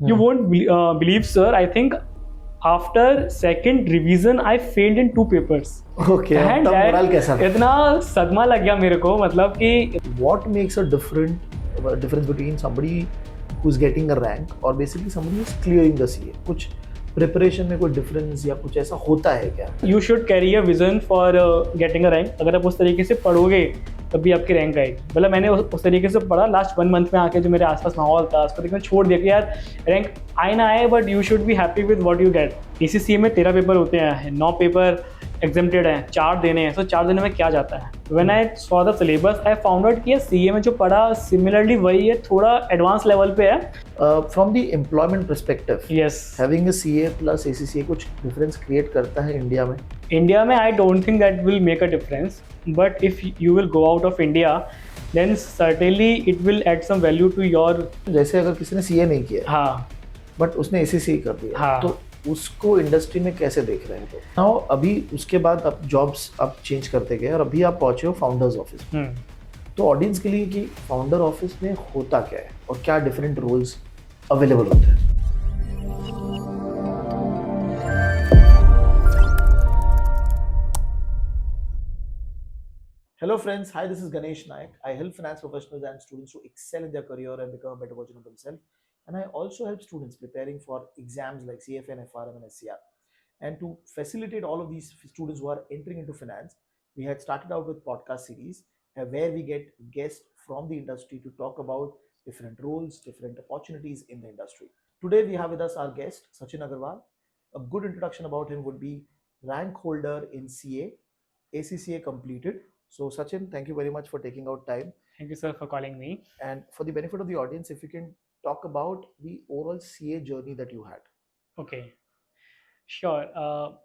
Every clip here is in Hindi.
You won't believe, sir. I think after second revision I failed in 2 papers. Okay, And तब that मोरल कैसा था? इतना सदमा लग गया मेरे को, मतलब कि What makes a difference between somebody who's getting a rank और basically somebody who's clearing the CA? कुछ प्रिपरेशन में कोई डिफरेंस या कुछ ऐसा होता है क्या? You should carry a vision for getting a rank. अगर आप उस तरीके से पढ़ोगे तभी आपकी रैंक आएगी. मतलब मैंने उस तरीके से पढ़ा. लास्ट 1 मंथ में आके जो मेरे आसपास माहौल था उसको देख मैं छोड़ दिया कि यार रैंक आए ना आए, but you should be happy with what you get. ACCA में 13 पेपर होते हैं, 9 पेपर एग्जेम्प्टेड हैं, 4 देने हैं. सो 4 देने में क्या जाता है? When I saw the syllabus I found out कि CA में जो पढ़ा सिमिलरली वही है, थोड़ा एडवांस लेवल पे है. From the employment perspective, yes, having a CA plus ACCA कुछ डिफरेंस क्रिएट करता है इंडिया में? India में I don't think that will make a difference, but if you will go out of India, then certainly it will add some value to your. जैसे अगर किसी ने CA नहीं किया हाँ, बट उसने ACCA कर दिया, हाँ. तो उसको इंडस्ट्री में कैसे देख रहे हैं? तो नाउ अभी उसके बाद आप जॉब्स आप चेंज करते गए और अभी आप पहुंचे हो फाउंडर्स ऑफिस. तो ऑडियंस के लिए कि फाउंडर ऑफिस में होता क्या है और क्या डिफरेंट रोल्स अवेलेबल होते हैं? Hello friends, hi, this is Ganesh Nayak. I help finance professionals and students to excel in their career and become a better version of themselves. And I also help students preparing for exams like CFN, FRM and SCR. And to facilitate all of these students who are entering into finance, we had started out with podcast series where we get guests from the industry to talk about different roles, different opportunities in the industry. Today we have with us our guest, Sachin Agarwal. A good introduction about him would be rank holder in CA, ACCA completed. So Sachin, thank you very much for taking out time. Thank you, sir, for calling me. And for the benefit of the audience, if you can talk about the overall CA journey that you had. Okay, sure.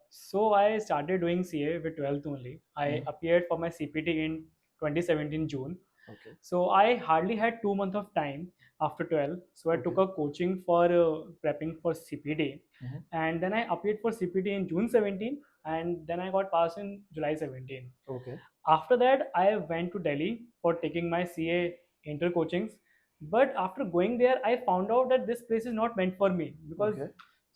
So I started doing CA with 12th only. I appeared for my CPT in 2017 June. Okay. So I hardly had 2 months of time after 12. So I took a coaching for prepping for CPT. And then I appeared for CPT in June 17, and then I got passed in July 17. Okay. After that, I went to Delhi for taking my CA inter coachings. But after going there, I found out that this place is not meant for me because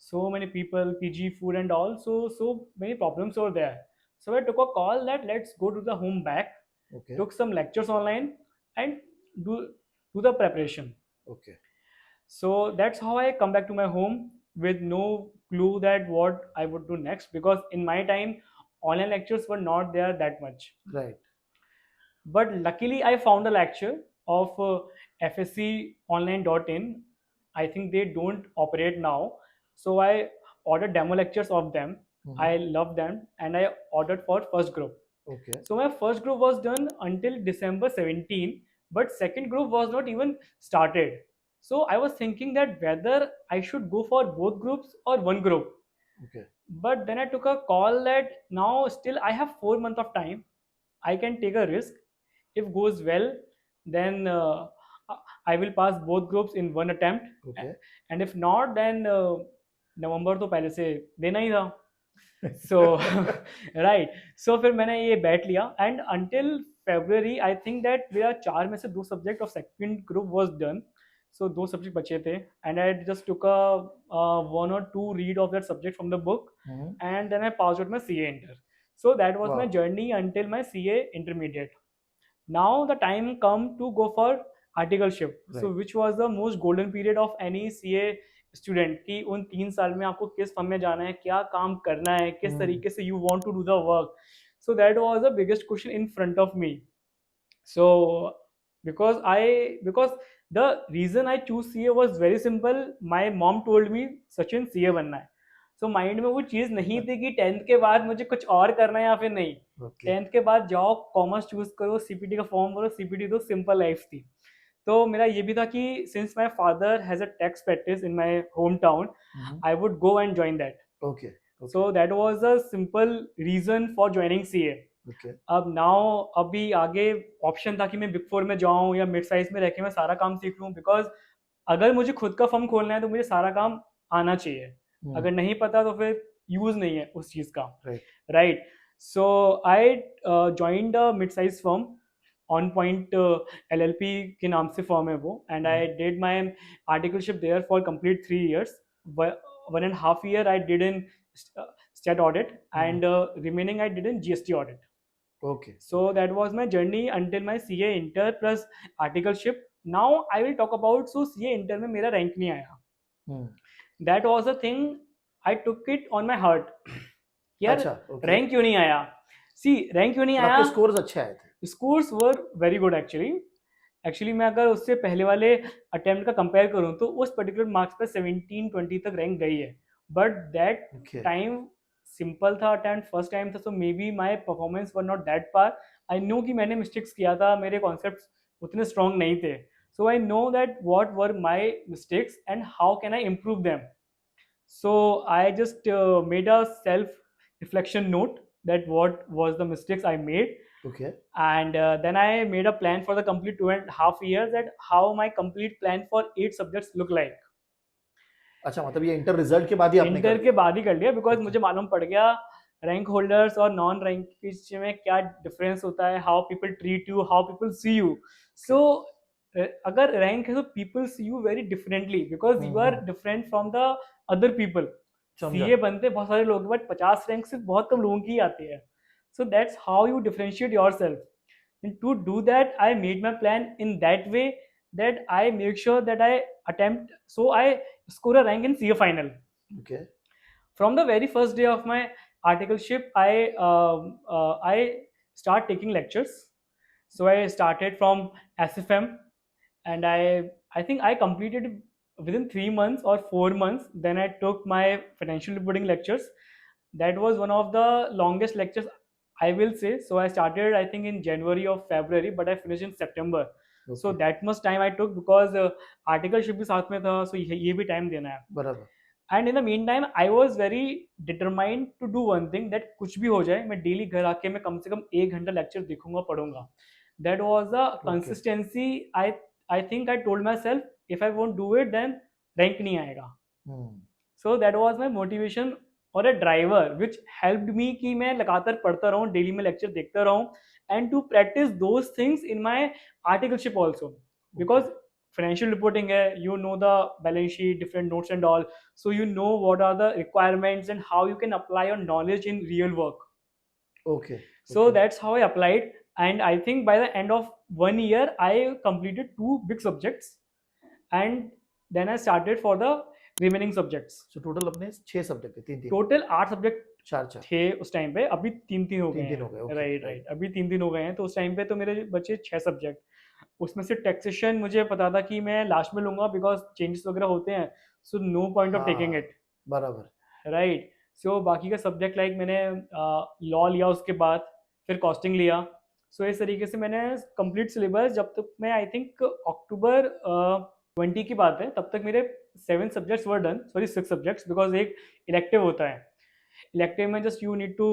so many people, PG, food and all, so many problems over there. So I took a call that let's go to the home back, took some lectures online and do the preparation. Okay. So that's how I come back to my home with no clue that what I would do next, because in my time online lectures were not there that much. Right. But luckily I found a lecture of fsconline.in. I think they don't operate now. So I ordered demo lectures of them. I love them and I ordered for first group. Okay. So my first group was done until December 17, but second group was not even started. So I was thinking that whether I should go for both groups or one group. Okay. But then I took a call that now still I have 4 months of time. I can take a risk. If goes well, then I will pass both groups in one attempt. Okay. And if not, then नवंबर तो पहले से देना ही था. So right. So फिर मैंने ये बैठ लिया and until February I think that मेरा 4 में से 2 subject of second group was done. So 2 subject बचे थे and I just took a 1 or 2 read of that subject from the book and then I passed out my CA inter. So that was my journey until my CA intermediate. Now the time come to go for articleship. Right. So which was the most golden period of any CA student की उन 3 साल में आपको किस फर्म में जाना है, क्या काम करना है, किस तरीके से you want to do the work. So that was the biggest question in front of me. So because the reason I choose CA was very simple. My mom told me Sachin CA बनना है. सो माइंड में वो चीज़ नहीं थी कि 10th के बाद मुझे कुछ और करना है या फिर नहीं. 10th के बाद जाओ कॉमर्स चूज करो, CPT का फॉर्म भरो, CPT दो, सिंपल लाइफ थी. तो मेरा ये भी था कि since my father has a tax practice in my home town, I would go and join that. Okay. So that was a simple reason for joining CA. Okay. अब नाउ अभी आगे ऑप्शन था कि मैं बिग 4 में जाऊं या मिड साइज में रह के मैं सारा काम सीख लूं, बिकॉज अगर मुझे खुद का फर्म खोलना है तो मुझे सारा काम आना चाहिए. अगर नहीं पता तो फिर यूज नहीं है उस चीज का. Right. So I joined a mid size firm on point LLP के नाम से फॉर्म है वो, and I did my articleship there for complete 3 years. 1.5 year I did in stat audit, and remaining I did in GST audit. Okay. So that was my journey until my CA inter plus articleship. Now I will talk about, so CA inter में मेरा रैंक नहीं आया. Hmm. That was a thing, I took it on my heart. यार अच्छा, okay. रैंक क्यों नहीं आया? See, रैंक क्यों नहीं और आया? आपके स्कोर्स अच्छे आए थे. Scores were very good actually मैं अगर उससे पहले वाले अटेम्प्ट का कंपेयर करूं तो उस पर्टिकुलर मार्क्स पे 17-20 तक रैंक गई है, but that Okay. Time simple था, अटेम्प्ट फर्स्ट टाइम था, so maybe my performance were not that par. I know कि मैंने मिस्टेक्स किया था, मेरे कॉन्सेप्ट उतने स्ट्रॉन्ग नहीं थे, so I know that what were my mistakes and how can I improve them. So I just made a self-reflection note that what was the mistakes I made, Okay. and then I made a plan for the complete 2.5 years, that how my complete plan for 8 subjects look like. अच्छा, मतलब ये इंटर रिजल्ट के बाद ही आपने इंटर कर के बाद ही कर लिया, बिकॉज Okay. मुझे मालूम पड़ गया रैंक होल्डर्स और नॉन रैंक के बीच में क्या डिफरेंस होता है, how people treat you, how people see you. So अगर रैंक है तो people see you very differently, because you are different from the other people. समझा. सीए बनते बहुत सारे लोग, बट 50 रैंक से बहुत कम लोगों की आती है. So that's how you differentiate your self. And to do that, I made my plan in that way that I make sure that I attempt, so I score a rank in CA final. Okay. From the very first day of my articleship, I start taking lectures. So I started from SFM, and I think I completed within 3 months or 4 months. Then I took my financial reporting lectures. That was one of the longest lectures, I will say. So I started, I think, in January or February, but I finished in September. So Okay. that much time I took, because articleship भी साथ में था, so ये भी time देना है. बराबर. And in the meantime, I was very determined to do one thing, that कुछ भी हो जाए मैं डेली घर आके मैं कम से कम 1 घंटा लेक्चर देखूंगा, पढ़ूंगा. That was the consistency. I think I told myself, if I won't do it, then rank नहीं आएगा. So that was my motivation और a driver which helped me कि मैं लगातार पढ़ता रहूँ, डेली में लेक्चर देखता रहूँ, and to practice those things in my articleship also, because financial reporting है, you know the balance sheet, different notes and all, so you know what are the requirements and how you can apply your knowledge in real work. Okay. So Okay. that's how I applied, and I think by the end of 1 year I completed 2 big subjects, and then I started for the remaining subjects. So total अपने 6 सब्जेक्ट थे, 3 टोटल 8 सब्जेक्ट 4 थे उस टाइम पे, अभी 3 हो गए 3 हो गए. हैं. Okay. राइट राइट, अभी 3 हो गए हैं. तो उस टाइम पे तो मेरे बचे 6 सब्जेक्ट. उसमें से टैक्सेशन मुझे पता था कि मैं लास्ट में लूंगा, बिकॉज चेंजेस वगैरह होते हैं, so no point of taking it. बराबर. राइट. सो बाकी का सब्जेक्ट लाइक मैंने लॉ लिया, उसके बाद फिर कॉस्टिंग लिया. सो इस तरीके से मैंने कंप्लीट सिलेबस, जब तक मैं आई थिंक अक्टूबर 20 की बात है, तब तक मेरे 7 subjects were done, sorry 6 subjects, because एक इलेक्टिव होता है. इलेक्टिव में just you need to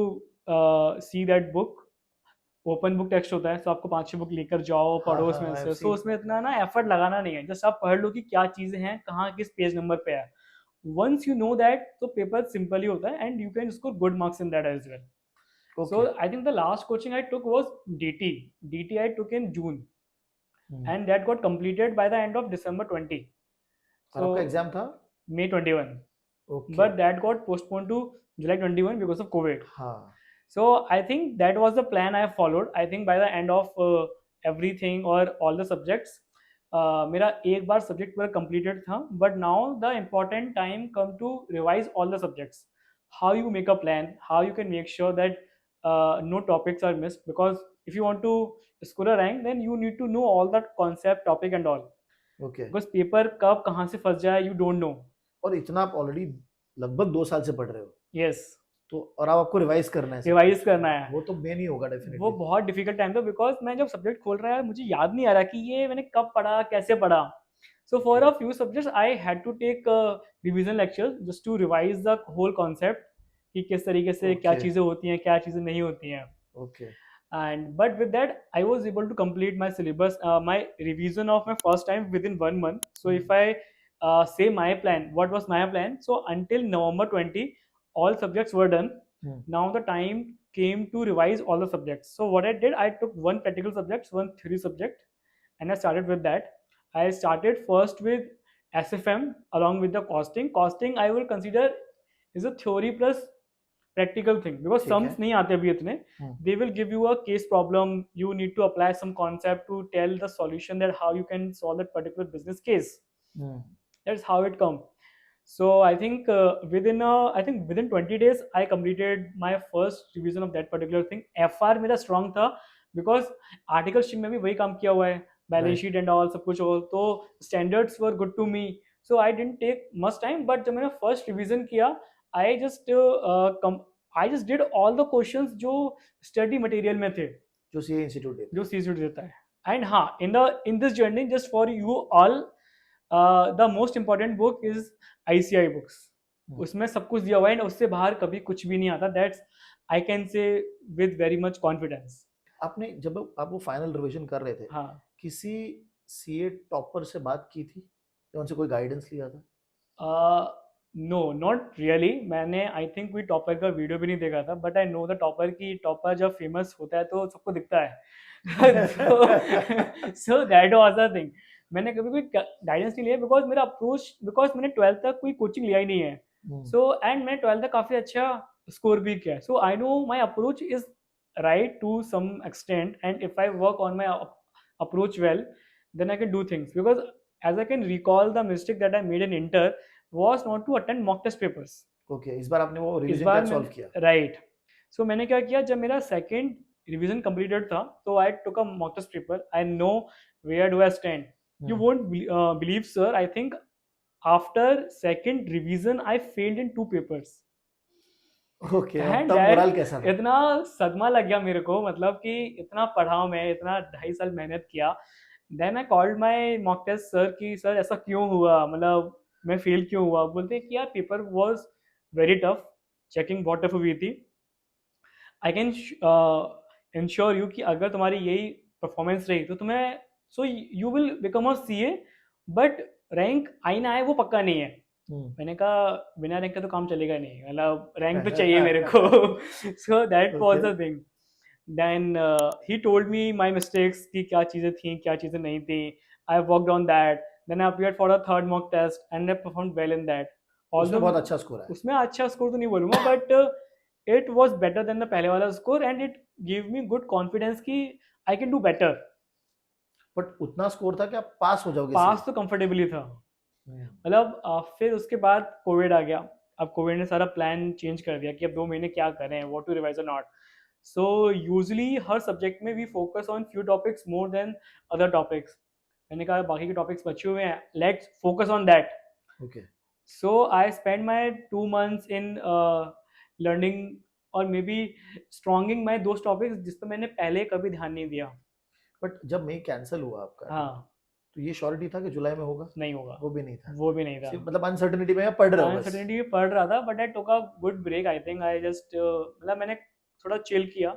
see that book, open book text होता है, तो आपको 5-6 बुक लेकर जाओ, पढ़ो उसमें से. सो उसमें इतना ना एफर्ट लगाना नहीं है, जस्ट आप पढ़ लो कि क्या चीज़ें हैं, कहाँ किस पेज नंबर पे है. वंस यू नो दैट, तो पेपर सिंपल ही होता है, and you can score good marks in that as well. So I think the last coaching I took was DT. DT I took in June, and that got completed by the end of December 20. और आपका एग्जाम था May 21. Okay. But that got postponed to July 21 because of COVID. हाँ. So I think that was the plan I followed. I think by the end of everything or all the subjects, मेरा एक बार सब्जेक्ट पूरा completed था. But now the important time come to revise all the subjects. How you make a plan, how you can make sure that no topics are missed, because if you want to score a rank, then you need to know all that concept, topic and all, Okay. because paper कब कहाँ से फंस जाए you don't know. और इतना आप ऑलरेडी लगभग 2 साल से पढ़ रहे हो, Yes, तो और अब आपको रिवाइज करना है. रिवाइज करना है. वो तो मेन ही होगा डेफिनेटली. वो बहुत डिफिकल्ट टाइम था, बिकॉज मैं जब सब्जेक्ट खोल रहा है मुझे याद नहीं आ रहा कि ये मैंने कब पढ़ा, कैसे पढ़ा. So for a few subjects I had to take revision lecture just to revise the whole concept, कि किस तरीके से क्या Okay. चीज़ें होती हैं, क्या चीज़ें नहीं होती हैं. Okay. And but with that I was able to complete my syllabus, my revision of my first time within 1 month. So if I say my plan, what was my plan? So until November 20 all subjects were done. Now the time came to revise all the subjects. So what I did, I took one practical subject, one theory subject, and I started with that. I started first with SFM along with the costing. Costing I will consider is a theory plus practical thing because ठीक है। sums नहीं आते अभी इतने. They will give you a case problem. You need to apply some concept to tell the solution that how you can solve that particular business case. That's how it come. So I think within 20 days I completed my first revision of that particular thing. FR मेरा strong था because article stream में भी वही काम किया हुआ है, balance Right. sheet and all सब कुछ हो, तो standards were good to me. So I didn't take much time, but जब मैंने first revision किया, I just did all the questions जो study material में थे, जो सीए इंस्टीट्यूट जो सीसीटी देता है. एंड हाँ, in this journey, just for you all, the most important book is ICI books. उसमें सब कुछ दिया हुआ है and उससे बाहर कभी कुछ भी नहीं आता. That's I can say with very much confidence. आपने जब आप वो फाइनल रिवीजन कर रहे थे, हाँ. किसी सीए टॉपर से बात की थी या उनसे कोई गाइडेंस लिया था? No, not really. मैंने आई थिंक कोई टॉपर का वीडियो भी नहीं देखा था, but I know the topper की टॉपर जब फेमस होता है तो सबको दिखता है. So that was the thing. मैंने कभी कोई गाइडेंस नहीं लिया बिकॉज मेरा अप्रोच, बिकॉज मैंने 12th तक कोई कोचिंग लिया ही नहीं है. सो एंड मैंने 12th तक काफ़ी अच्छा स्कोर भी किया. So I know my approach is right to some extent, and if I work on my approach well, then I can do things. Because as I can recall, the mistake that I made in inter was not to attend mock test papers. Okay, इस बार आपने वो इस रिवीजन बार कैसे सॉल्व किया? राइट. सो मैंने क्या किया, जब मेरा सेकंड रिवीजन कंप्लीटेड था तो I took a mock test paper. I know where do I stand. You won't believe sir, I think after second revision I failed in 2 papers. Okay, And तब that- मोरल कैसा था? इतना सदमा लग गया मेरे को, मतलब कि इतना पढ़ा मैं, इतना 2.5 साल मेहनत किया. Then I called my mock test sir कि सर ऐसा क्यों हुआ, मतलब मैं फेल क्यों हुआ. बोलते हैं कि यार paper was very tough, checking बहुत टफ हुई थी. आई कैन इंश्योर यू कि अगर तुम्हारी यही परफॉर्मेंस रही तो तुम्हें so you will become a CA, but rank आई ना आए वो पक्का नहीं है. मैंने कहा बिना रैंक के तो काम चलेगा नहीं, मतलब रैंक तो चाहिए मेरे को. So that was the thing. Then he told me my mistakes कि क्या चीज़ें थी क्या चीज़ें नहीं थी. I worked on that. Then I appeared for a third mock test and I performed well in that. उसमें बहुत अच्छा स्कोर है. उसमें अच्छा स्कोर तो नहीं बोलूँगा, but it was better than the पहले वाला score and it give me good confidence कि I can do better. But उतना स्कोर था कि आप पास हो जाओगे? पास तो कंफर्टेबली था. मतलब फिर उसके बाद कोविड आ गया. अब कोविड ने सारा प्लान चेंज कर दिया कि अब 2 महीने क्या करें, व्हाट टू रिवाइज और नॉट. सो यूजुअली हर सब्जेक्ट में we focus on few topics more than other topics. मैंने कहा बाकी के टॉपिक्स बचे हुए हैं, let's focus on that. Okay. So I spend my 2 months in learning और maybe strengthening my those topics जिस पर मैंने पहले कभी ध्यान नहीं दिया. बट जब मई कैंसिल हुआ आपका, हाँ, तो ये श्योरिटी था कि जुलाई में होगा? नहीं होगा, वो भी नहीं था. वो भी नहीं था. मतलब अनसर्टेनिटी में आप पढ़ रहे हो बस. अनसर्टेनिटी पढ़ रहा था, but I took a good break. I think I just मतलब मैंने थोड़ा चिल किया.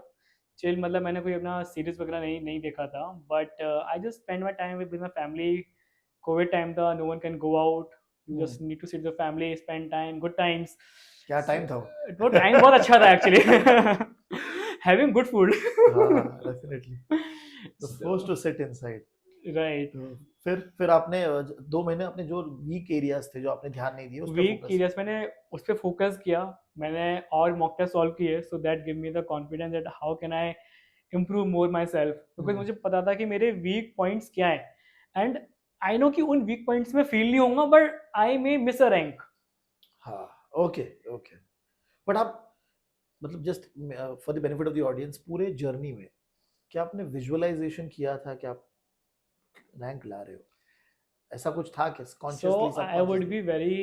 चिल मतलब मैंने कोई अपना सीरीज वगैरह नहीं देखा था, but I just spend my time with my family. Covid time था, no one can go out. You just need to sit with family, spend time, good times. क्या टाइम था वो टाइम बहुत अच्छा था actually. Having good food. Definitely. Supposed to sit inside. Right. फिर आपने 2 महीने अपने जो वीक एरियाज थे जो आपने ध्यान नहीं दिए उस पे वीक focus एरियाज मैंने उस पर फोकस किया. मैंने और मॉक टेस्ट सॉल्व किए. So that give me the confidence that how can I improve more my self. Because मुझे पता था कि मेरे वीक पॉइंट्स क्या हैं, एंड आई नो कि उन वीक पॉइंट्स में फील नहीं होऊंगा, but I may miss a rank. हाँ, ओके. बट आप मतलब just for the benefit of the audience, पूरे जर्नी में क्या आपने विजुअलाइजेशन किया था कि आप रैंक ला रहे हो? ऐसा कुछ था क्या consciously? So I would be very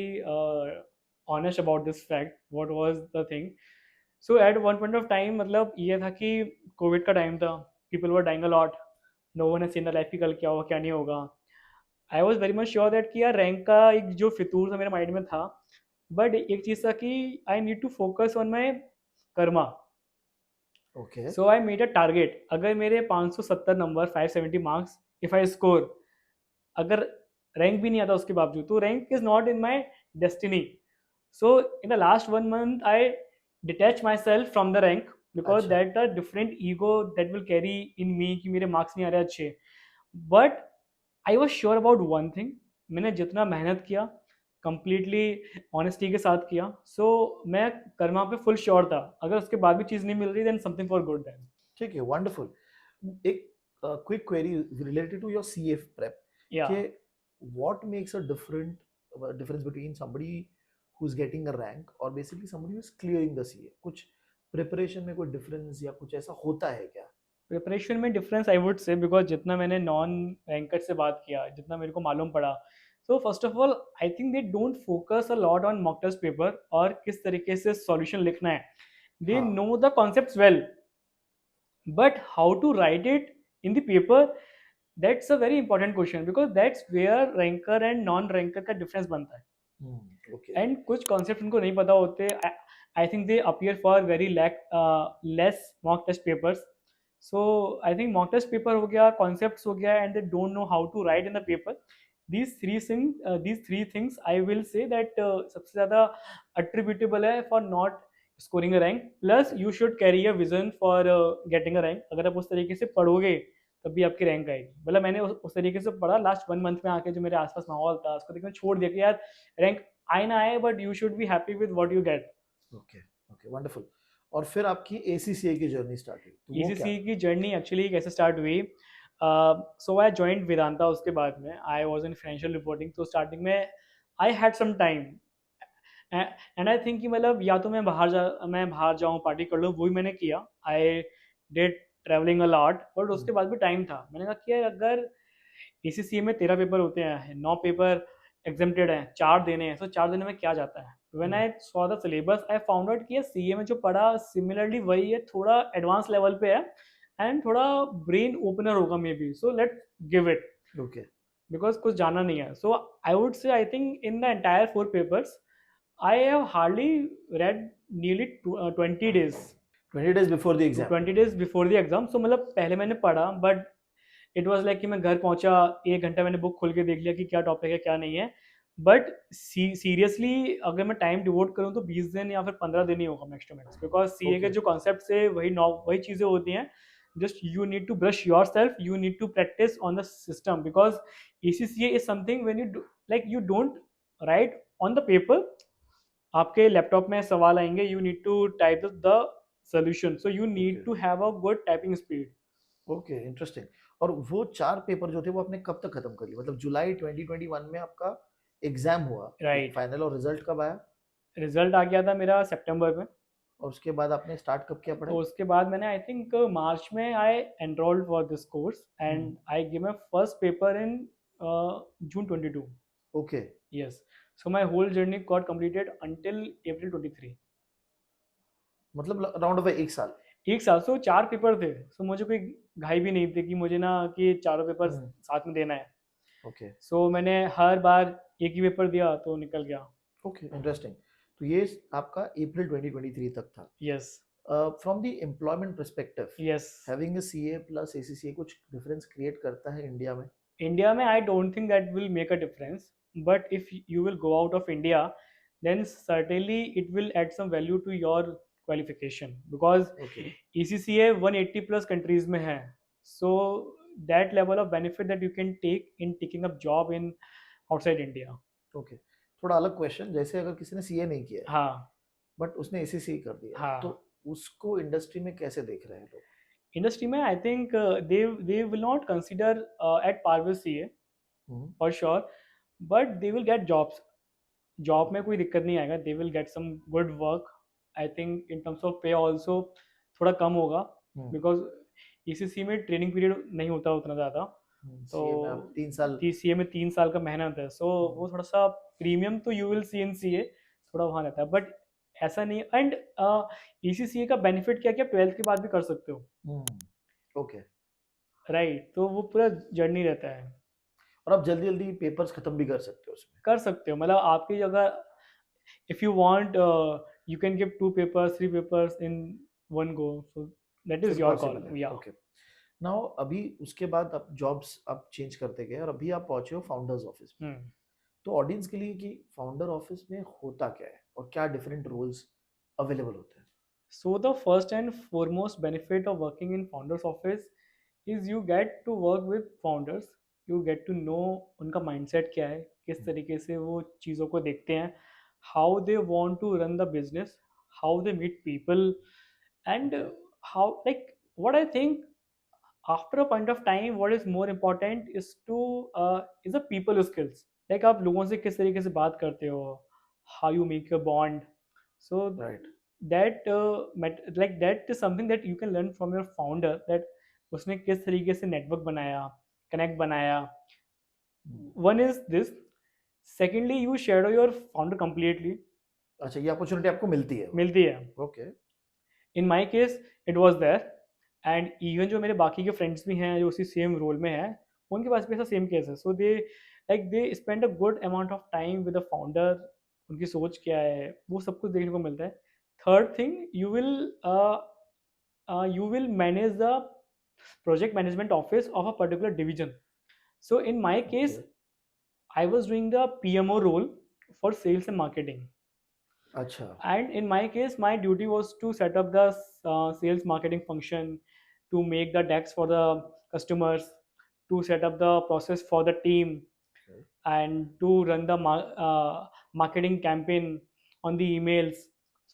honest about this fact. What was the thing? So at one point of time, मतलब ये था कि कोविड का टाइम था. People were dying a lot. No one has seen the life कि कल क्या होगा क्या नहीं होगा. I was very much sure that कि यार रैंक का एक जो फितूर था मेरे माइंड में था, बट एक चीज़ था कि I need to focus on my karma. Okay. So I made a target. अगर मेरे 570 नंबर, 570 मार्क्स, if I score, अगर रैंक भी नहीं आता उसके बावजूद, तो rank is not in my destiny. So in the लास्ट 1 month I detach myself from the rank. Because अच्छा। That a different ego that will carry in me कि मेरे मार्क्स नहीं आ रहे अच्छे. But I was sure about one thing, मैंने जितना मेहनत किया कंप्लीटली ऑनेस्टी के साथ किया. सो मैं कर्मा पे फुल श्योर था. अगर उसके बाद भी चीज़ नहीं मिल रही then something for good then. ठीक है, वंडरफुल. एक quick query related to your CA prep या कि what makes a difference between somebody who's getting a rank or basically somebody who's clearing the CA? कुछ प्रिपरेशन में कोई डिफरेंस या कुछ ऐसा होता है क्या? प्रिपरेशन में डिफरेंस आई वुड से, बिकॉज जितना मैंने नॉन रैंकर से बात किया, जितना मेरे को मालूम पड़ा, so first of all I think they don't focus a lot on mock test paper और किस तरीके से सॉल्यूशन लिखना है. दे हाँ. Know the concepts well, but how to write it in the paper, that's a very important question, because that's where ranker and non ranker का difference बनता है. ओके. And कुछ concept उनको नहीं पता होते. I think they appear for very less mock test papers. So I think mock test paper हो गया, concepts हो गया, and they don't know how to write in the paper. These three things I will say that सबसे ज़्यादा attributable है for not scoring a rank. Plus you should carry a vision for getting a rank. अगर आप उस तरीके से पढ़ोगे तब भी आपकी रैंक आएगी. मतलब मैंने उस तरीके से पढ़ा. लास्ट 1 मंथ में आके जो मेरे आसपास माहौल था उसको देख मैं छोड़ दिया कि यार रैंक आए ना आए, but you should be happy with what you get. Okay. Okay, wonderful. और फिर आपकी एसीसीए की जर्नी स्टार्ट हुई, तो वो क्या? ECC की जर्नी एक्चुअली कैसे स्टार्ट हुई? So I joined Vedanta. उसके बाद में I was in financial reporting. तो स्टार्टिंग में I had some time and I think कि मतलब या तो मैं बाहर जाऊँ पार्टी कर लूँ, वही मैंने किया. I did travelling a lot, but उसके बाद भी टाइम था. मैंने कहा कि यार अगर ACCA में 13 पेपर होते हैं, 9 पेपर एग्जेम्प्टेड हैं, 4 देने हैं, सो 4 देने में क्या जाता है. When I saw the syllabus I found out कि ये सीए में जो पढ़ा सिमिलरली वही है, थोड़ा एडवांस लेवल पे है एंड थोड़ा ब्रेन ओपनर होगा maybe. So let's give it, okay. Because कुछ जाना नहीं है. So I would say I think in the entire 4 papers I have hardly read nearly 20 days 20 days before the exam. 20 days before the exam. So मतलब पहले मैंने पढ़ा, बट इट वॉज लाइक कि मैं घर पहुंचा, 1 घंटा मैंने बुक खोल के देख लिया कि क्या टॉपिक है क्या नहीं है. बट सीरियसली अगर मैं टाइम डिवोट करूँ तो 20 दिन या फिर 15 दिन ही होगा max to max, because CA के Okay. जो कॉन्सेप्ट है वही चीज़ें होती हैं. Just you need to brush yourself, you need to practice on the system, because ECCA is something when you like you don't write on the paper. आपके लैपटॉप में सवाल आएंगे, you need to type the solution, so you need Okay. To have a good typing speed. Okay, interesting. और वो 4 पेपर जो थे वो आपने कब तक खत्म कर लिए? मतलब जुलाई 2021 में आपका एग्जाम हुआ, Right. फाइनल, और रिजल्ट कब आया? रिजल्ट आ गया था मेरा सितंबर में. और उसके बाद आपने स्टार्ट कब किया तो पढ़ाई? उसके बाद मैंने आई थिंक मार्च में I enrolled for this course and I give my first paper in June 22. Okay. Yes. So my whole journey got completed until April 23. मतलब राउंड ऑफ 1 साल. 1 साल. सो 4 पेपर थे. सो मुझे कोई घाई भी नहीं थी कि मुझे ना कि चारों पेपर हम्म. साथ में देना है. ओके. सो मैंने हर बार एक ही पेपर दिया तो निकल गया. Okay, interesting. तो ये आपका अप्रैल 2023 तक था. Yes. From the employment perspective, yes. Having a CA plus ACCA कुछ डिफरेंस क्रिएट करता है इंडिया में? India में I don't think that will make a difference, but if you will go out of India, then certainly it will add some value to your qualification, because okay. ECCA 180 plus countries में है. So that level of benefit that you can take in taking up job in outside India. Okay. थोड़ा अलग क्वेश्चन, जैसे अगर किसी ने सीए नहीं किया है हाँ. बट उसने एसीसी कर दिया है, हाँ. तो उसको इंडस्ट्री में कैसे देख रहे हैं लोग? Industry में I think they will not consider at par with CA hmm. for sure, but they will get jobs. Job में कोई दिक्कत नहीं आएगा. They will get some good work. I think in terms of pay also थोड़ा कम होगा, हम्म. बिकॉज ECC में ट्रेनिंग पीरियड नहीं होता उतना ज़्यादा. तो सीए में आप 3 साल. CA में 3 साल का मेहनत है. सो वो थोड़ा सा प्रीमियम तो you will see in CA थोड़ा वहाँ रहता है, बट ऐसा नहीं. एंड ECCA का बेनिफिट क्या क्या 12th के बाद भी कर सकते हो. ओके. राइट. तो वो पूरा जर्नी रहता है. और आप जल्दी जल्दी पेपर्स खत्म भी कर सकते हो उसमें. कर सकते हो. मतलब आपकी जगह if you want you can give 2 papers 3 papers in one go, so that is your call. Yeah. Okay. Now अभी उसके बाद आप जॉब्स आप चेंज करते गए और अभी आप पहुंचे हो फाउंडर्स ऑफिस में. तो ऑडियंस के लिए कि फाउंडर ऑफिस में होता क्या है और क्या डिफरेंट रोल्स अवेलेबल होते हैं? So the first and foremost benefit of working in founder's office is you get to work with founders. You get to know उनका mindset क्या है, किस तरीके से वो चीज़ों को देखते हैं, how they want to run the business, how they meet people, and how, like, what I think after a point of time, what is more important is to is the people skills. Like आप लोगों से किस तरीके से बात करते हो, how you make your bond. So Right. that like that is something that you can learn from your founder, that उसने किस तरीके से नेटवर्क बनाया, कनेक्ट बनाया. One is this. Secondly, you shadow your founder completely. अच्छा, ये अपॉर्चुनिटी आपको मिलती है. मिलती है. Okay. In my case it was there. And even जो मेरे बाकी के फ्रेंड्स भी हैं जो उसी सेम रोल में हैं, उनके पास भी ऐसा सेम केस है. So they spend a good amount of time with the founder. उनकी सोच क्या है, वो सब कुछ देखने को मिलता है. Third thing, you will manage the project management office of a particular division. So in my case, Okay. I was doing the PMO role for sales and marketing. अच्छा. And in my case, my duty was to set up the sales marketing function, to make the decks for the customers, to set up the process for the team, Okay. and to run the marketing campaign on the emails.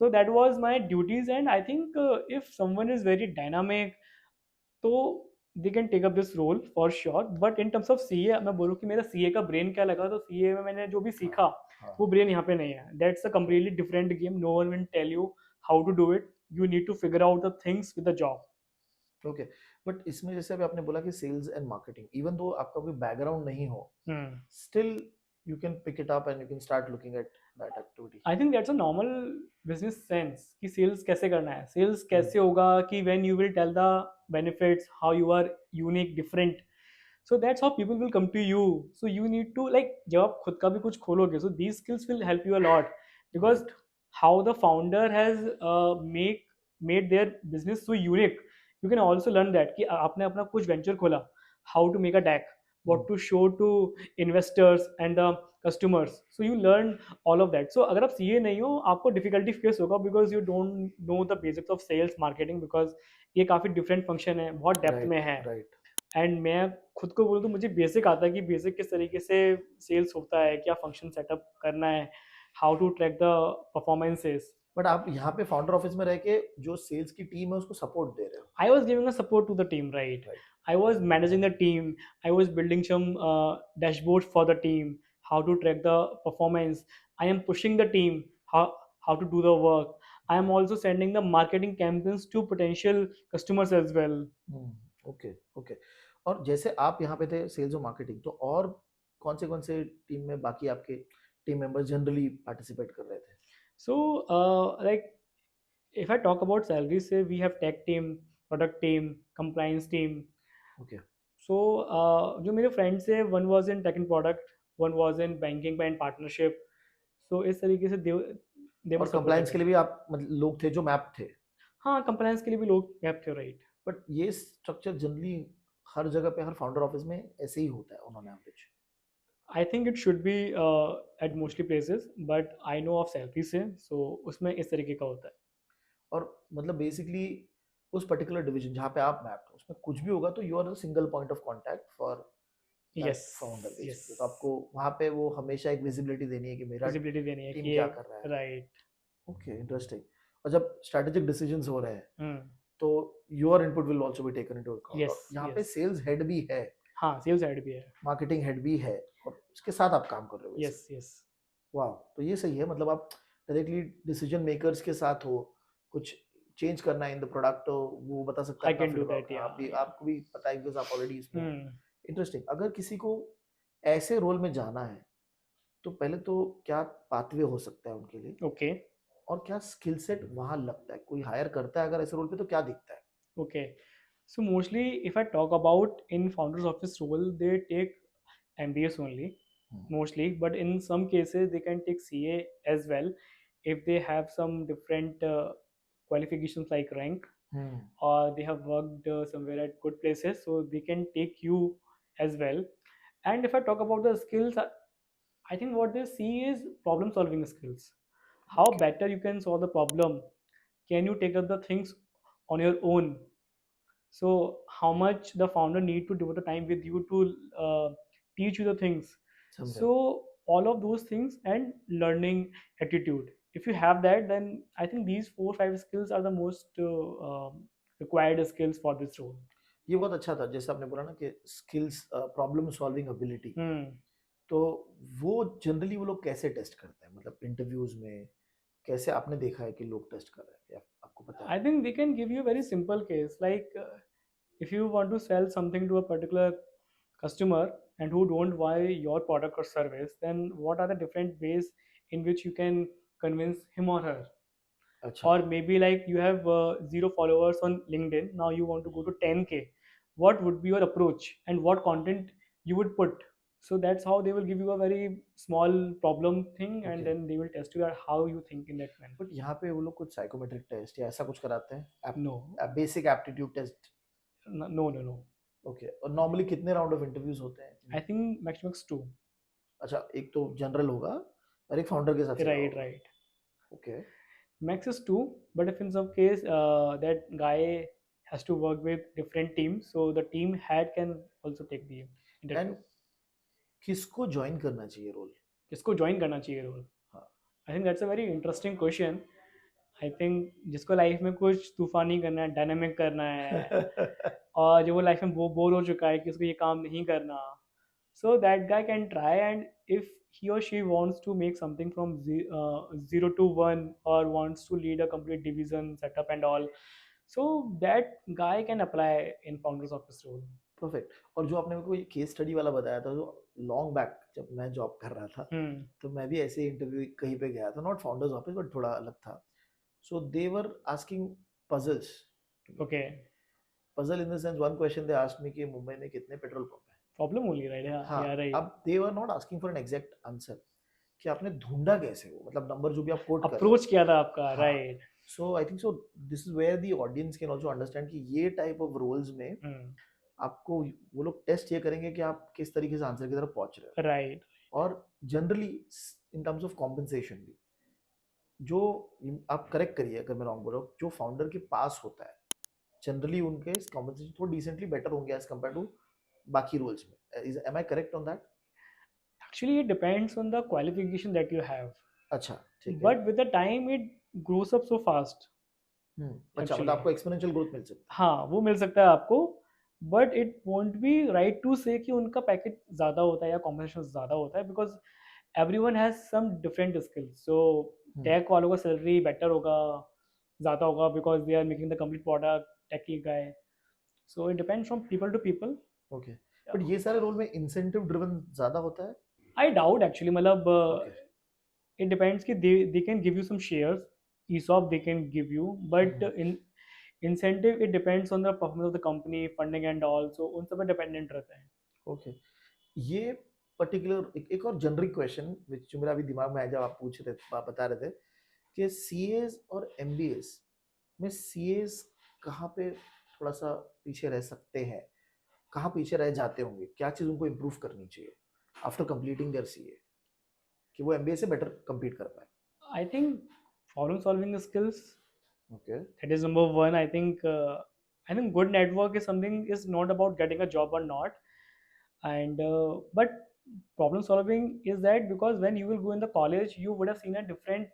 So that was my duties, and I think if someone is very dynamic, तो they can take up this role for sure. But in terms of C A, मैं बोलूँ कि मेरा सी ए का ब्रेन क्या लगा, तो सी ए में मैंने जो भी सीखा, हाँ. वो ब्रेन यहाँ पे नहीं है. That's a completely different game. No one will tell you how to do it. You need to figure out the things with the job. Okay. But इसमें जैसे अभी आपने बोला कि sales and marketing, even though आपका कोई बैकग्राउंड नहीं हो, still you can pick it up and you can start looking at that activity. I think that's a normal business sense कि सेल्स कैसे करना है. सेल्स कैसे होगा कि when you will tell the benefits, how you are unique, different. So that's how people will come to you. So you need to, like, जब आप खुद का भी कुछ खोलोगे, so these skills will help you a lot, because Right. how the founder has made their business so unique, you can also learn that कि आपने अपना कुछ venture खोला, how to make a deck, what to show to investors and the customers. So you learn all of that. So अगर आप CA नहीं हो, आपको difficulty face होगा because you don't know the basics of sales marketing, because ये काफ़ी different function है, बहुत depth राइट. में है. राइट. एंड मैं खुद को बोलूँ तो मुझे बेसिक आता है कि बेसिक किस तरीके से सेल्स होता है, क्या फंक्शन सेटअप करना है, how to track the performances. But आप यहाँ पे फाउंडर ऑफिस में रह के जो सेल्स की टीम है उसको सपोर्ट दे रहे हो. I was giving a support to the team, right. Right. I was managing the team. I was building some dashboards for the team, how to track the performance. I am pushing the team how to do the work. I am also sending the marketing campaigns to potential customers as well. Okay. Okay. और जैसे आप यहाँ पे थे सेल्स और मार्केटिंग, तो और कौन से टीम में बाकी आपके टीम मेंबर्स जनरली पार्टिसिपेट कर रहे थे? So, like, if I talk about salaries, say we have tech team, product team, compliance team. ओके. So, जो मेरे फ्रेंड्स हैं, one was in tech and product, one was in banking and partnership. So इस तरीके से दे वर और कंप्लायंस के सपोर्टिंग. लिए भी आप मतलब लोग थे जो मैप थे. हाँ, कंप्लायंस के लिए भी लोग गैप थे, राइट. बट ये स्ट्रक्चर जनरली हर जगह पे हर फाउंडर ऑफिस में ऐसे ही होता है उन्होंने average. I think it should be at mostly places, but I know of salary से, सो उसमें इस तरीके का होता है. और मतलब बेसिकली उस पर्टिकुलर डिवीजन जहाँ पे आप मैप हो उसमें कुछ भी होगा तो you are the single point of contact for yes, founder basically. Yes. तो आपको वहाँ पे वो हमेशा एक विजिबिलिटी देनी है कि मेरा विजिबिलिटी देनी है टीम कि क्या ये, कर रहा है. राइट. ओके. इंटरेस्टिंग. और जब स्ट्रेटेजिक डिसीजंस हो रहे हैं तो your input will also be taken into account. Yes, यहाँ पे yes. सेल्स हेड भी है, हाँ, सेल्स साइड भी है. मार्केटिंग हेड भी है, और उसके साथ आप काम कर रहे हो. Yes, yes. वाह. तो ये सही है. मतलब आप डायरेक्टली डिसीजन मेकर्स के साथ हो, कुछ चेंज करना है इन द प्रोडक्ट तो वो बता सकता है. I can do that, yeah. आप भी, आपको भी पता है बिकॉज आप ऑलरेडी इसमें. हम्म. इंटरेस्टिंग. अगर किसी को ऐसे रोल में जाना है तो पहले तो क्या पाथवे हो सकता है उनके लिए, ओके. और क्या स्किल सेट वहां लगता है, कोई हायर करता है अगर ऐसे रोल पे तो क्या दिखता है? Okay. So mostly, if I talk about in founders office role, they take MBAs only, mostly. But in some cases, they can take CA as well if they have some different qualifications like rank, or they have worked somewhere at good places, so they can take you as well. And if I talk about the skills, I think what they see is problem solving skills. How Okay. better you can solve the problem, can you take up the things on your own? So how much the founder need to devote the time with you to teach you the things. समझा. So all of those things and learning attitude. If you have that, then I think these 4 5 skills are the most required skills for this role. ये बहुत अच्छा था जैसे आपने बोला ना कि skills problem solving ability. Hmm. तो वो जनरली वो लोग कैसे टेस्ट करते हैं मतलब इंटरव्यूज में कैसे आपने देखा है कि लोग टेस्ट कर रहे हैं या आपको पता I है? think they can give you a very simple case like if you want to sell something to a particular customer and who don't buy your product or service, then what are the different ways in which you can convince him or her? अच्छा. Or maybe like you have 0 followers on LinkedIn, now you want to go to 10K. What would be your approach and what content you would put? So that's how they will give you a very small problem thing, and Okay. then they will test you at how you think in that manner. But यहाँ पे वो लोग कुछ साइकोमेट्रिक टेस्ट या ऐसा कुछ कराते हैं? No, basic aptitude test. no. Okay. और नॉर्मली कितने राउंड ऑफ इंटरव्यूज होते I हैं? think max 2. अच्छा, एक तो जनरल होगा और एक फाउंडर के साथ सीधा Right, होगा. right. Okay. Max is 2, but if in some case that guy has to work with different teams, so the team head can also take the interview. And किसको ज्वाइन करना चाहिए रोल? किसको ज्वाइन करना चाहिए रोल? हाँ. आई think that's a very interesting question. I think जिसको लाइफ में कुछ तूफानी करना है, डायनामिक करना है, और जो वो लाइफ में बोर हो चुका है कि उसको ये काम नहीं करना, so that guy can try, and if he or she wants to make something from 0 to 1 or wants to lead a complete division setup and all, so that guy can apply in founders office role. Perfect. और जो आपने मेरे को ये केस स्टडी वाला बताया था जो लॉन्ग बैक जब मैं जॉब कर रहा था Hmm. तो मैं भी ऐसे इंटरव्यू कहीं पे गया था नॉट फाउंडर्स ऑफिस बट थोड़ा अलग था. So they were asking puzzles. Okay. Puzzle in the sense one question they asked me कि मुंबई में कितने पेट्रोल पंप हैं. Problem only, right? Yeah, हाँ. yeah, right. अब they were not asking for an exact answer कि आपने ढूंढा कैसे वो मतलब नंबर जो भी आप कोट कर रहे हो. Approach किया था आपका, हाँ. right? So I think so this is where the audience can also understand कि ये टाइप ऑफ रोल्स में Hmm. आपको वो लोग टेस्ट ये करेंगे कि आप किस तरीके से आंसर की तरफ पहुंच रहे हो. Right. और generally in terms of compensation भी जो आप करेक्ट करिए अगर मैं रॉन्ग बोल रहा हूँ जो फाउंडर के पास होता है जनरली उनके कॉम्पनसेशन थोड़ा डिसेंटली बेटर होंगे एज कम्पेयर टू बाकी रोल्स में. Am I correct on that? Actually, it depends on the qualification that you have. अच्छा ठीक है. But with the time, it grows up so fast. अच्छा मतलब actually. आपको एक्सपोनेंशियल ग्रोथ मिल सकता है. हाँ, वो मिल सकता है आपको, but it won't be right to say कि उनका पैकेज ज़्यादा होता है या कॉम्पनसेशन ज़्यादा होता है, because everyone has some different skills. So tech वालों का सैलरी बेटर होगा, ज़्यादा होगा, because they are making the complete product, techie guy. So it depends from people to people. Okay. But ये सारे रोल में इंसेंटिव ड्रिवन ज्यादा होता है. आई डाउट एक्चुअली, मतलब Okay. it depends कि they can give you some shares, ESOP they can give you, but in incentive it depends on the performance of the company, funding and all, so उन सब पे dependent रहता है. ओके. ये पर्टिकुलर एक और जनरिक क्वेश्चन विच जो मेरा अभी दिमाग में आया जब आप पूछ रहे आप बता रहे थे कि सीएस और एमबीएस में सीएस कहाँ पे थोड़ा सा पीछे रह सकते हैं, कहाँ पीछे रह जाते होंगे, क्या चीज़ उनको इम्प्रूव करनी चाहिए आफ्टर कंप्लीटिंग देयर सीए कि वो एमबीए से बेटर compete कर पाए. I think problem solving skills, okay. that is number one. I think good network is something, is not about getting a job or not, and but problem solving is that because when you will go in the college you would have seen a different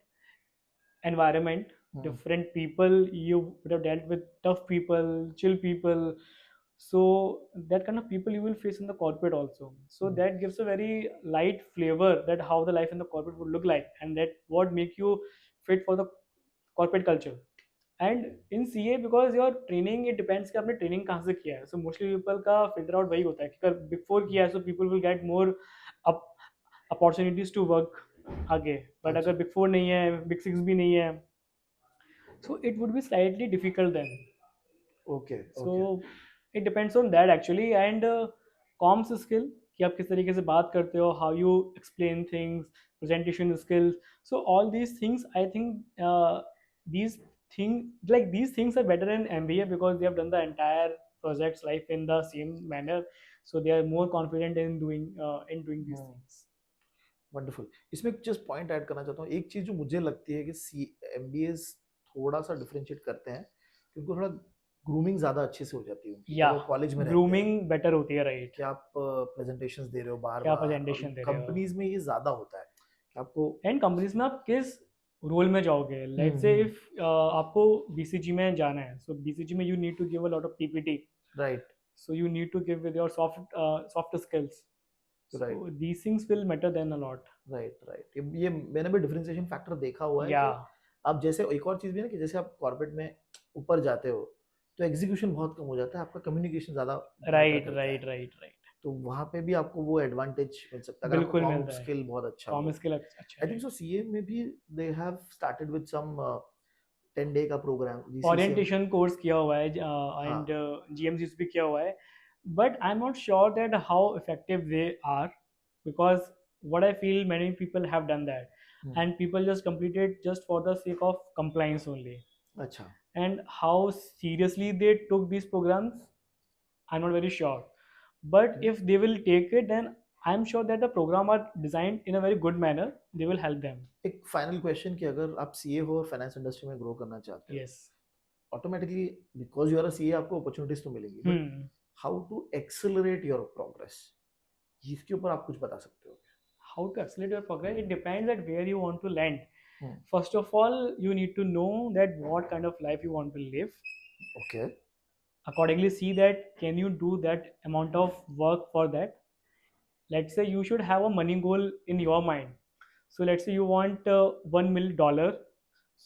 environment, different people, you would have dealt with tough people, chill people, so that kind of people you will face in the corporate also. So that gives a very light flavor that how the life in the corporate would look like, and that what make you fit for the corporate culture. And in CA because your training, it depends कि आपने training कहाँ से किया है. So mostly people का filter out वही होता है कि अगर big four किया है so people will get more opportunities to work आगे, but अगर big four नहीं है, big six भी नहीं है, so it would be slightly difficult then. Okay. So it depends on that actually, and comms skill कि आप किस तरीके से बात करते हो, how you explain things, presentation skills. So all these things, I think these things are better in MBA because they have done the entire project's life in the same manner, so they are more confident in doing these things. Wonderful. इसमें जस्ट पॉइंट ऐड करना चाहता हूँ. एक चीज जो मुझे लगती है कि सी एमबीएस थोड़ा सा डिफरेंशिएट करते हैं कि उनको थोड़ा ग्रूमिंग ज़्यादा अच्छे से हो जाती है उनकी या जब वो कॉलेज में रहते हैं ग्रूमिंग बेटर होती है, राइट, कि आप प्रेजेंटेशंस दे रहे हो बार क्या बार, और प्रेजेंटेशन दे रहे हो, कंपनीज में ये ज़्यादा होता है कि आपको एंड कंपनीज में आप किस रोल में जाओगे, लेट्स से इफ आपको बीसीजी में जाना है, सो बीसीजी में you need to give a lot of PPT, right so you need to give with your soft skills, so right these things will matter then a lot. Right ये मैंने भी डिफरेंशिएशन फैक्टर देखा हुआ है कि Yeah, आप जैसे एक और चीज़ भी है ना कि जैसे आप कॉर्पोरेट में ऊपर जाते हो तो एग्जीक्यूशन बहुत कम हो जाता है, आपका कम्युनिकेशन ज़्यादा मैटर right, करता है, right, right, right, तो वहाँ पे भी आपको वो एडवांटेज मिल सकता है अगर आपका बिल्कुल कॉम मिलता है, स्किल बहुत अच्छा कॉम हो। स्किल अच्छा आई थिंक है, सो सीए में भी they have started with some 10 day का प्रोग्राम जीसीसीएम। ओरिएंटेशन कोर्स किया हुआ है हाँ एंड जीएमजीस भी किया हुआ है, but I'm not sure that how effective they are, because what I feel many people have done that, hmm, and people just complete it just for the sake of compliance only, अच्छा and how seriously they took these programs I'm not very sure. But Okay. if they will take it, then I'm sure that the program are designed in a very good manner. They will help them. एक फाइनल क्वेश्चन कि अगर आप सीए हो और फाइनेंस इंडस्ट्री में ग्रो करना चाहते हो Yes. Automatically because you are a CA आपको अपॉर्चुनिटीज तो मिलेंगी but Hmm. How to accelerate your progress इसके ऊपर आप कुछ बता सकते हो? How to accelerate your progress? It depends at where you want to land. Hmm. First of all, you need to know that what kind of life you want to live. Okay Accordingly, see that can you do that amount of work for that. Let's say you should have a money goal in your mind. So let's say you want $1 million.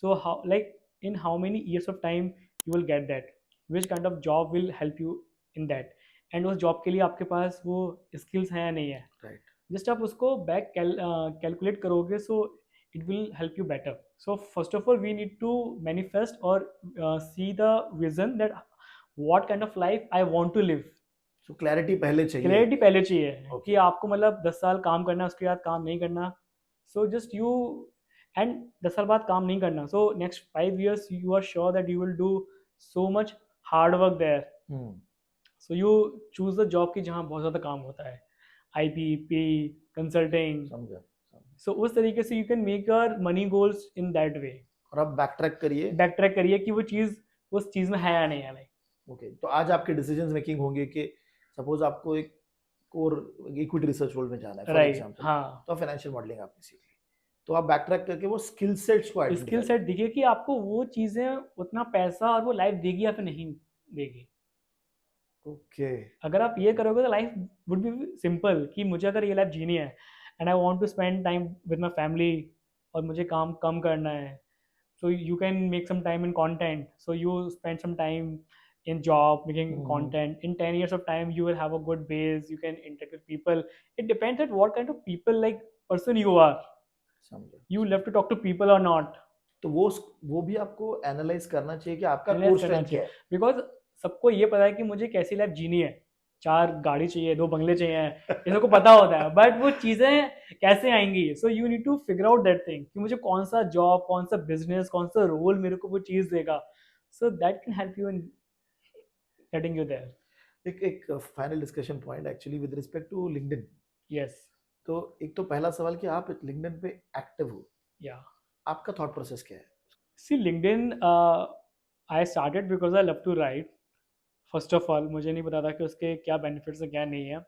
So how, like, in how many years of time you will get that, which kind of job will help you in that, and उस job के लिए आपके पास वो skills हैं या नहीं है, राइट just आप उसको back calculate करोगे, so it will help you better. So first of all we need to manifest or see the vision that what kind of life I want to live. So clarity पहले चाहिए क्लैरिटी पहले चाहिए Okay. कि आपको मतलब 10 साल काम करना है, उसके बाद काम नहीं करना, सो जस्ट यू, एंड 10 साल बाद काम नहीं करना, so next 5 years you are sure that you will do so much hard work there, hmm so you choose the job की जहाँ बहुत ज़्यादा काम होता है, आईपी पी कंसल्टिंग, समझा सो उस तरीके से you can make your money goals in that way. और आप बैक ट्रैक करिए बैक ट्रैक करिए कि वो चीज़ उस चीज़ में है या नहीं है. ओके तो आज आपके डिसीजंस मेकिंग होंगे कि सपोज आपको एक कोर इक्विटी रिसर्च रोल में जाना है फॉर राइट, एग्जांपल हाँ, तो फाइनेंशियल मॉडलिंग आपने सीख ली तो आप बैक ट्रैक करके वो स्किल सेट्स को स्किल आइडेंटिफाई सेट दिखे कि आपको वो चीज़ें उतना पैसा और वो लाइफ देगी या फिर नहीं देगी. ओके अगर आप ये करोगे तो लाइफ वुड बी सिंपल कि मुझे अगर ये लाइफ जीनी है and I want to spend time with my family और मुझे काम कम करना है, so you can make some time in content, so you spend some time in job making content. In 10 years of time you will have a good base, you can interact with people. It depends on what kind of people, like person you are, समझा you love to talk to people or not. तो वो भी आपको एनालाइज करना चाहिए कि आपका Analyze कोर करना स्ट्रेंथ क्या चाहिए. है बिकॉज सबको ये पता है कि मुझे कैसी लाइफ जीनी है, 4 गाड़ी चाहिए, 2 बंगले चाहिए, ये सबको पता होता है, बट वो चीज़ें कैसे आएंगी, so you need to figure out that thing कि मुझे कौन सा जॉब, कौन सा बिजनेस, कौन सा रोल मेरे को वो चीज़ देगा, so that can help you in getting you there. एक final discussion point actually with respect to LinkedIn yes, तो एक तो पहला सवाल कि आप लिंक्डइन पे एक्टिव हो या आपका थॉट प्रोसेस क्या है? See LinkedIn I started because I love to write. First of all मुझे नहीं पता था कि उसके क्या बेनिफिट्स हैं क्या नहीं है,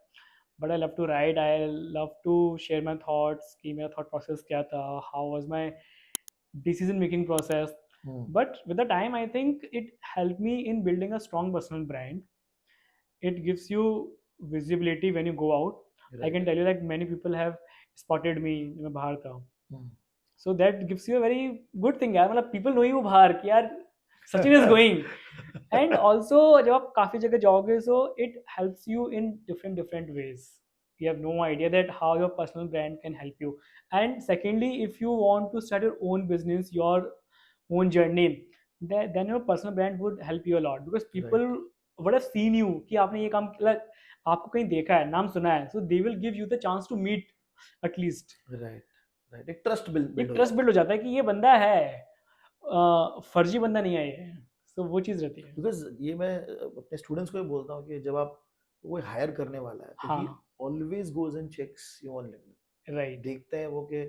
but I love to write, I love to share my thoughts कि मेरा थॉट प्रोसेस क्या था, how was my decision making process. But with the time, I think it helped me in building a strong personal brand. It gives you visibility when you go out. I can tell you, like many people have spotted me मैं बाहर था. So that gives you a very good thing यार, मतलब people know you बाहर कि यार Sachin is going. And also जब आप काफ़ी जगह जाओगे, so it helps you in different ways. You have no idea that how your personal brand can help you. And secondly, if you want to start your own business, your own journey, then your personal brand would help you a lot, because people would have seen you कि आपने ये काम like, आपको कहीं देखा है, नाम सुना है, so they will give you the chance to meet at least. Right एक ट्रस्ट बिल्ड एक ट्रस्ट बिल्ड हो जाता है कि ये बंदा है, फर्जी बंदा नहीं है ये, so वो चीज़ रहती है. बिकॉज ये मैं अपने स्टूडेंट्स को भी बोलता हूँ कि जब आप कोई हायर करने वाला है तो ही हाँ, always goes and checks you on LinkedIn right. देखते हैं वो कि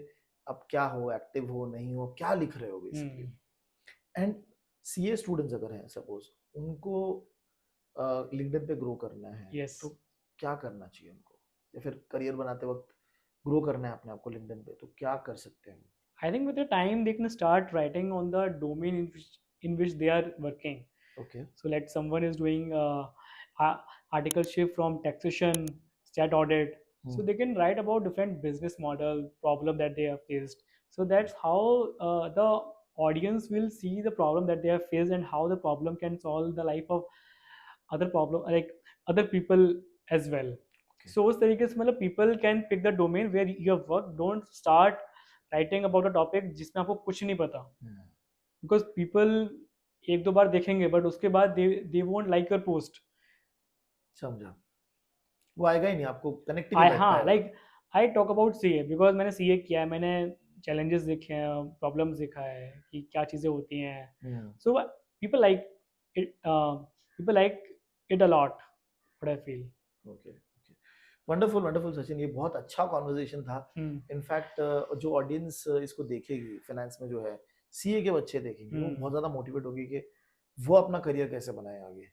आप क्या हो, एक्टिव हो नहीं हो, क्या लिख रहे हो बेसिकली. एंड सीए स्टूडेंट्स अगर हैं सपोज, उनको लिंक्डइन पे ग्रो करना है, Yes. तो क्या करना चाहिए उनको, या फिर करियर बनाते वक्त ग्रो करना है अपने आप को लिंक्डइन पे, तो क्या कर सकते हैं? I think with the time they can start writing on the domain in which they are working. Okay. So let someone is doing articleship from taxation, stat audit. So Hmm. they can write about different business model problem that they have faced. So that's how the audience will see the problem that they have faced and how the problem can solve the life of other problem like other people as well. Okay. So उस तरीके से मतलब people can pick the domain where you have worked. Don't start writing about a topic जिसमें आपको कुछ नहीं पता. Hmm. Because people एक दो बार देखेंगे बट उसके बाद they won't like your post. समझा. वो आएगा ही नहीं, आपको कनेक्ट ही I नहीं बैठ हाँ पाएगा. like I talk about CA because मैंने CA किया है, मैंने challenges देखे हैं, problems देखा है कि क्या चीज़ें होती हैं. Hmm. So people like it. People like it a lot. What I feel. Okay. Wonderful wonderful Sachin, ये बहुत अच्छा कॉन्वर्जेशन था. इनफैक्ट जो ऑडियंस इसको देखेगी फाइनेंस में, जो है सीए के बच्चे देखेंगे, वो बहुत ज्यादा मोटिवेट होगी कि वो अपना करियर कैसे बनाए आगे.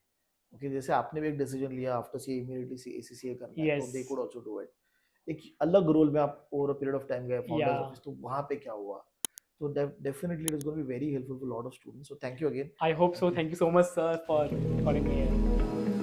ओके, जैसे आपने भी एक डिसीजन लिया आफ्टर सीए इमीडिएटली एसीसीए करना है, तो Yes. They could also do it. एक अलग रोल में आप over a period of time गए फाउंडर्स Yeah. ऑफिस, तो वहां पे क्या हुआ, तो definitely it is going to be very helpful for lot of students. So thank you again. I hope so. Thank you so much, sir, for calling me here.